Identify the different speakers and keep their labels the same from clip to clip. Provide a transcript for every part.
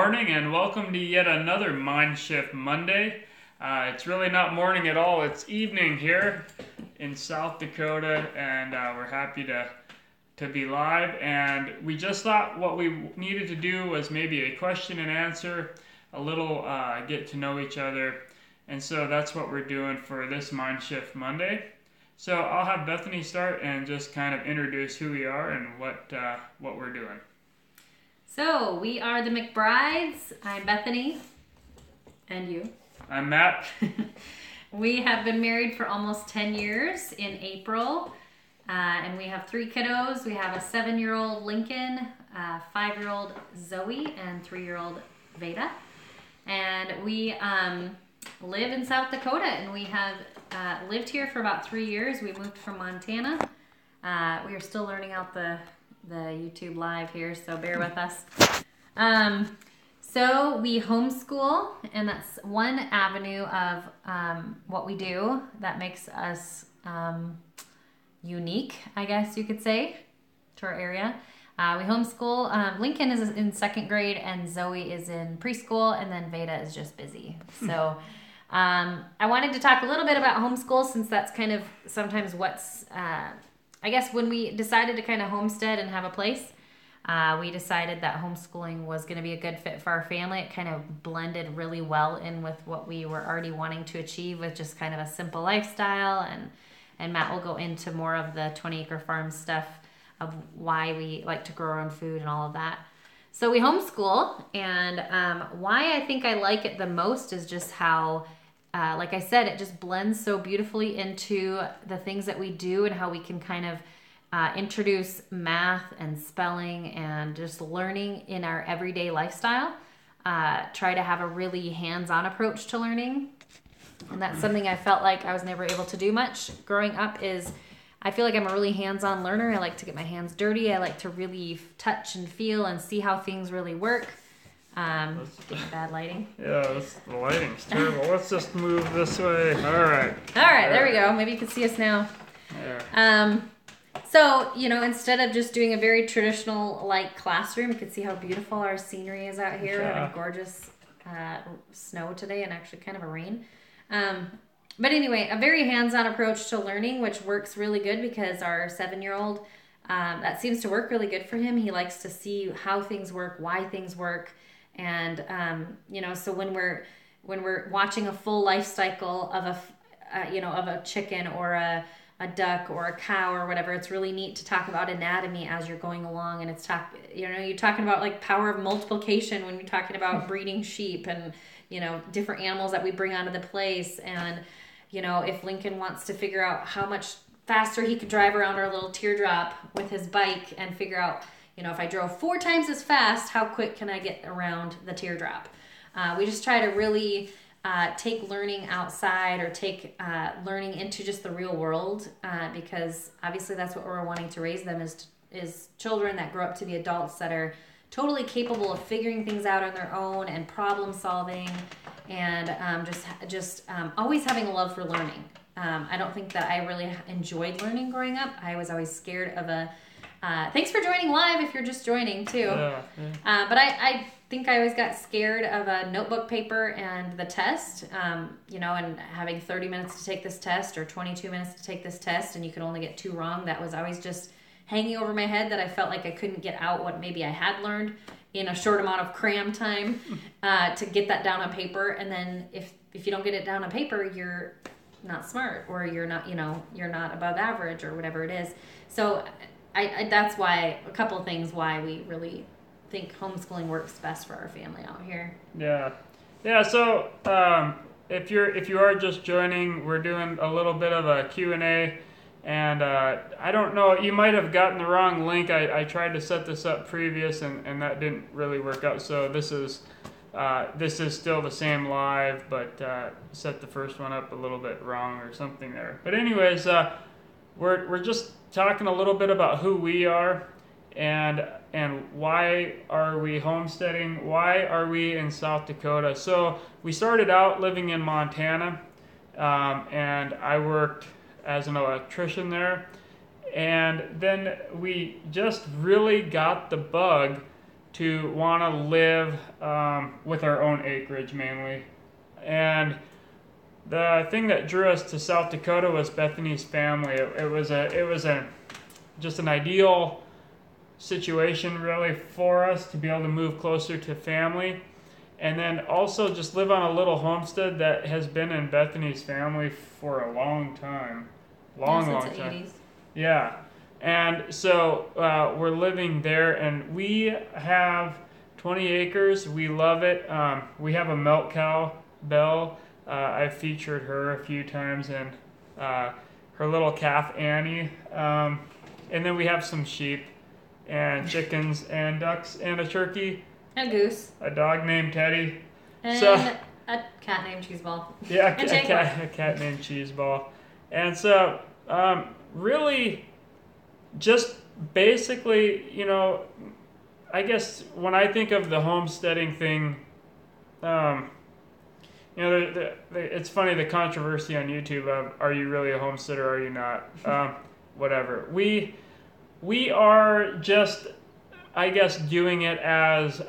Speaker 1: morning and welcome to yet another MindShift Monday. It's really not morning at all, it's evening here in South Dakota, and we're happy to be live. And we just thought what we needed to do was maybe a question and answer, a little get to know each other. And so that's what we're doing for this MindShift Monday. So I'll have Bethany start and just kind of introduce who we are and what we're doing.
Speaker 2: So, we are the McBrides. I'm Bethany. And you?
Speaker 1: I'm Matt.
Speaker 2: We have been married for almost 10 years in April. And we have 3 kiddos. We have a 7-year-old Lincoln, a 5-year-old Zoe, and 3-year-old Veda. And we live in South Dakota, and we have lived here for about 3 years. We moved from Montana. We are still learning out the YouTube live here, so bear with us. So we homeschool, and that's one avenue of what we do that makes us unique, I guess you could say, to our area. We homeschool. Lincoln is in 2nd grade, and Zoe is in preschool, and then Veda is just busy. So I wanted to talk a little bit about homeschool, since that's kind of sometimes what's... I guess when we decided to kind of homestead and have a place, we decided that homeschooling was going to be a good fit for our family. It kind of blended really well in with what we were already wanting to achieve, with just kind of a simple lifestyle. And Matt will go into more of the 20-acre farm stuff of why we like to grow our own food and all of that. So we homeschool, and why I think I like it the most is just how... like I said, it just blends so beautifully into the things that we do, and how we can kind of introduce math and spelling and just learning in our everyday lifestyle. Try to have a really hands-on approach to learning. And that's something I felt like I was never able to do much growing up. Is I feel like I'm a really hands-on learner. I like to get my hands dirty. I like to really touch and feel and see how things really work. Getting bad lighting.
Speaker 1: Yeah, the lighting's terrible. Let's just move this way. All right,
Speaker 2: there we go. Maybe you can see us now.
Speaker 1: Yeah.
Speaker 2: So, instead of just doing a very traditional classroom, you can see how beautiful our scenery is out here.
Speaker 1: Yeah.
Speaker 2: Having gorgeous snow today, and actually kind of a rain. But anyway, a very hands-on approach to learning, which works really good because our 7-year-old, that seems to work really good for him. He likes to see how things work, why things work. And, so when we're watching a full life cycle of a chicken or a duck or a cow or whatever, it's really neat to talk about anatomy as you're going along. And you're talking about power of multiplication when you're talking about breeding sheep and, different animals that we bring onto the place. And, if Lincoln wants to figure out how much faster he could drive around our little teardrop with his bike and figure out, if I drove 4 times as fast, how quick can I get around the teardrop? We just try to really take learning outside, or take learning into just the real world, because obviously that's what we're wanting to raise them is children that grow up to be adults that are totally capable of figuring things out on their own and problem solving, and just always having a love for learning. I don't think that I really enjoyed learning growing up. I was always scared of thanks for joining live if you're just joining too.
Speaker 1: Yeah.
Speaker 2: But I think I always got scared of a notebook paper and the test, and having 30 minutes to take this test or 22 minutes to take this test, and you could only get 2 wrong. That was always just hanging over my head, that I felt like I couldn't get out what maybe I had learned in a short amount of cram time to get that down on paper. And then if you don't get it down on paper, you're not smart, or you're not above average, or whatever it is. So I that's why a couple of things why we really think homeschooling works best for our family out here.
Speaker 1: Yeah. So if you are just joining, we're doing a little bit of a Q&A, and I don't know, you might have gotten the wrong link. I tried to set this up previous, and that didn't really work out. So this is still the same live, but set the first one up a little bit wrong or something there. But anyways, we're just talking a little bit about who we are, and why are we homesteading? Why are we in South Dakota? So we started out living in Montana, and I worked as an electrician there. And then we just really got the bug to want to live with our own acreage mainly. And the thing that drew us to South Dakota was Bethany's family. It was just an ideal situation really for us to be able to move closer to family, and then also just live on a little homestead that has been in Bethany's family for a long time, long
Speaker 2: since the
Speaker 1: time.
Speaker 2: 80s.
Speaker 1: Yeah, and so we're living there, and we have 20 acres. We love it. We have a milk cow, Belle. I've featured her a few times, and her little calf, Annie. And then we have some sheep and chickens and ducks and a turkey.
Speaker 2: And a goose.
Speaker 1: A dog named Teddy.
Speaker 2: And
Speaker 1: so,
Speaker 2: a cat named Cheeseball.
Speaker 1: Yeah, a cat named Cheeseball. And so, really, just basically, I guess when I think of the homesteading thing, it's funny, the controversy on YouTube of, are you really a homesteader or are you not? Whatever. We are just, I guess, doing it as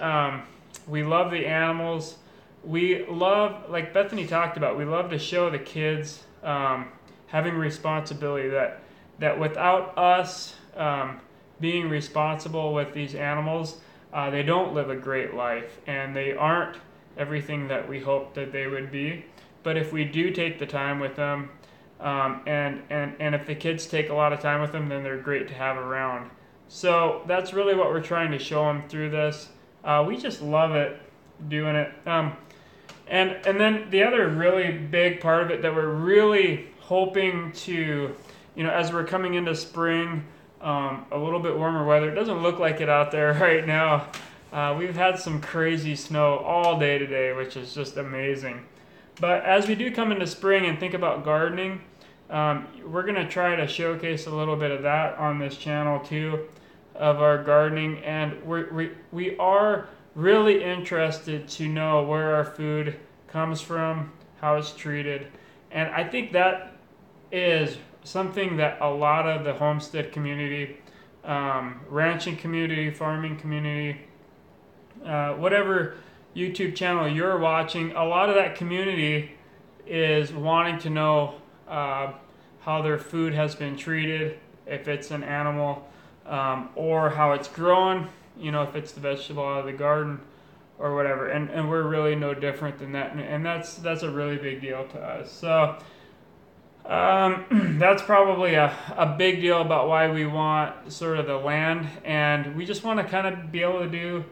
Speaker 1: we love the animals. We love, like Bethany talked about, we love to show the kids having responsibility, that without us being responsible with these animals, they don't live a great life, and they aren't everything that we hoped that they would be. But if we do take the time with them, and if the kids take a lot of time with them, then they're great to have around. So that's really what we're trying to show them through this. We just love it doing it. And then the other really big part of it that we're really hoping to, as we're coming into spring, a little bit warmer weather. It doesn't look like it out there right now. We've had some crazy snow all day today, which is just amazing. But as we do come into spring and think about gardening, we're going to try to showcase a little bit of that on this channel too, of our gardening. And we are really interested to know where our food comes from, how it's treated. And I think that is something that a lot of the homestead community, ranching community, farming community, whatever YouTube channel you're watching, a lot of that community is wanting to know how their food has been treated, if it's an animal, or how it's grown, if it's the vegetable out of the garden or whatever. And we're really no different than that. And that's a really big deal to us. So that's probably a big deal about why we want sort of the land. And we just want to kind of be able to do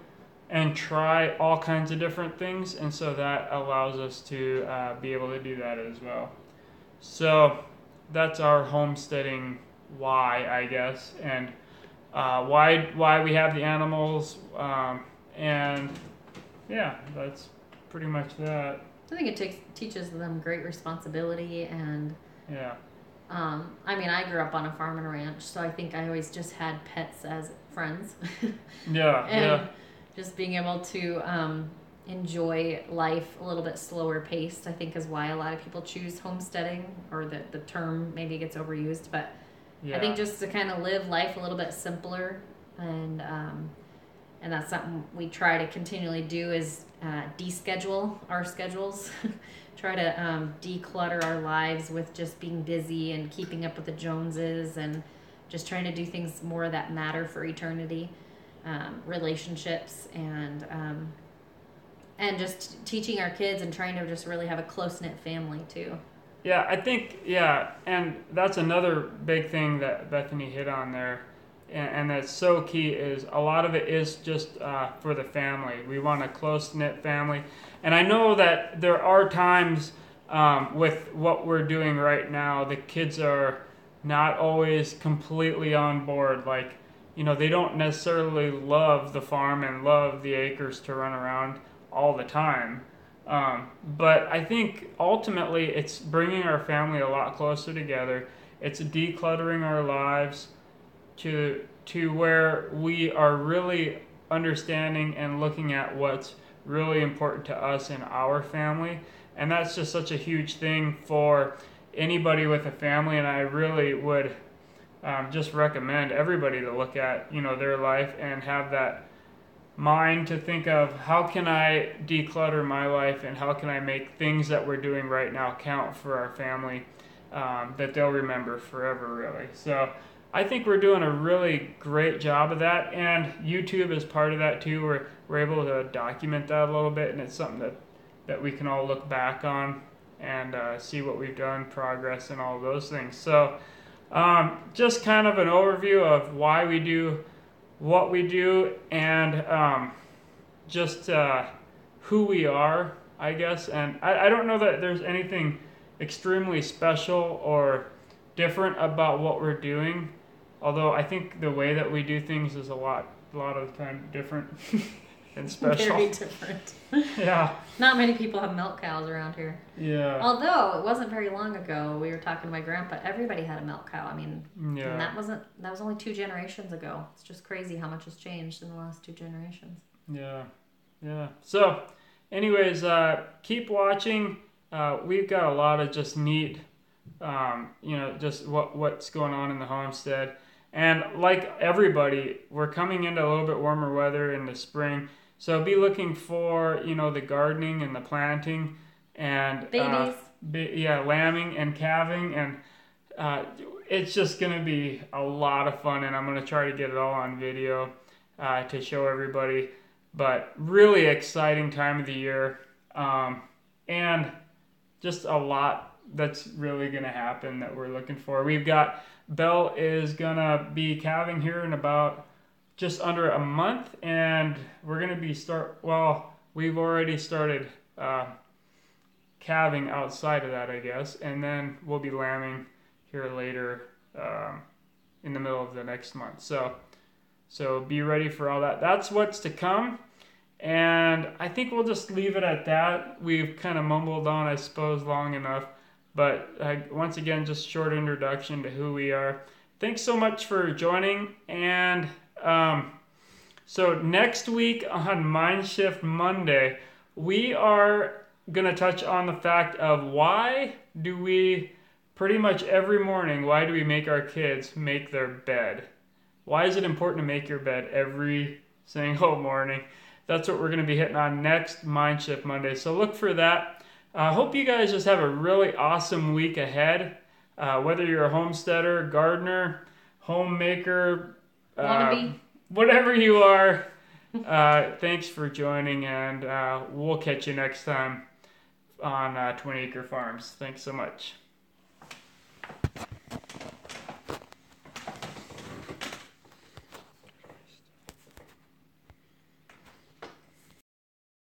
Speaker 1: and try all kinds of different things, and so that allows us to be able to do that as well. So that's our homesteading why, I guess, and why we have the animals, and yeah, that's pretty much that.
Speaker 2: I think it teaches them great responsibility, and
Speaker 1: yeah.
Speaker 2: I grew up on a farm and a ranch, so I think I always just had pets as friends.
Speaker 1: Yeah,
Speaker 2: and
Speaker 1: yeah.
Speaker 2: Just being able to enjoy life a little bit slower paced, I think, is why a lot of people choose homesteading, or the term maybe gets overused. But yeah. I think just to kind of live life a little bit simpler, and that's something we try to continually do, is deschedule our schedules. Try to declutter our lives with just being busy and keeping up with the Joneses, and just trying to do things more that matter for eternity. Relationships, and just teaching our kids and trying to just really have a close-knit family too.
Speaker 1: Yeah, I think, and that's another big thing that Bethany hit on there, and that's so key, is a lot of it is just for the family. We want a close-knit family. And I know that there are times with what we're doing right now, the kids are not always completely on board. Like, they don't necessarily love the farm and love the acres to run around all the time. But I think ultimately it's bringing our family a lot closer together. It's decluttering our lives to where we are really understanding and looking at what's really important to us and our family. And that's just such a huge thing for anybody with a family. And I really would just recommend everybody to look at, their life and have that mind to think of how can I declutter my life and how can I make things that we're doing right now count for our family, that they'll remember forever, really. So I think we're doing a really great job of that, and YouTube is part of that too. We're able to document that a little bit, and it's something that we can all look back on and see what we've done, progress, and all of those things. So just kind of an overview of why we do what we do, and just who we are, I guess. And I don't know that there's anything extremely special or different about what we're doing, although I think the way that we do things is a lot of the time different and special.
Speaker 2: Very different.
Speaker 1: Yeah.
Speaker 2: Not many people have milk cows around here.
Speaker 1: Yeah.
Speaker 2: Although it wasn't very long ago, we were talking to my grandpa. Everybody had a milk cow. I mean,
Speaker 1: Yeah.
Speaker 2: and that was only 2 generations ago. It's just crazy how much has changed in the last 2 generations.
Speaker 1: Yeah. Yeah. So, anyways, keep watching. We've got a lot of just neat, just what's going on in the homestead. And like everybody, we're coming into a little bit warmer weather in the spring. So be looking for, the gardening and the planting and
Speaker 2: Babies.
Speaker 1: Lambing and calving, and it's just going to be a lot of fun, and I'm going to try to get it all on video to show everybody. But really exciting time of the year, and just a lot that's really going to happen that we're looking for. We've got Belle is going to be calving here in about just under a month, and we're going to be we've already started calving outside of that, I guess, and then we'll be lambing here later in the middle of the next month. So be ready for all that. That's what's to come, and I think we'll just leave it at that. We've kind of mumbled on, I suppose, long enough, but once again, just short introduction to who we are. Thanks so much for joining, and so next week on MindShift Monday, we are going to touch on the fact of why do we pretty much every morning, why do we make our kids make their bed? Why is it important to make your bed every single morning? That's what we're going to be hitting on next MindShift Monday. So look for that. I hope you guys just have a really awesome week ahead. Whether you're a homesteader, gardener, homemaker, whatever you are, thanks for joining, and we'll catch you next time on 20 Acre Farms. Thanks so much.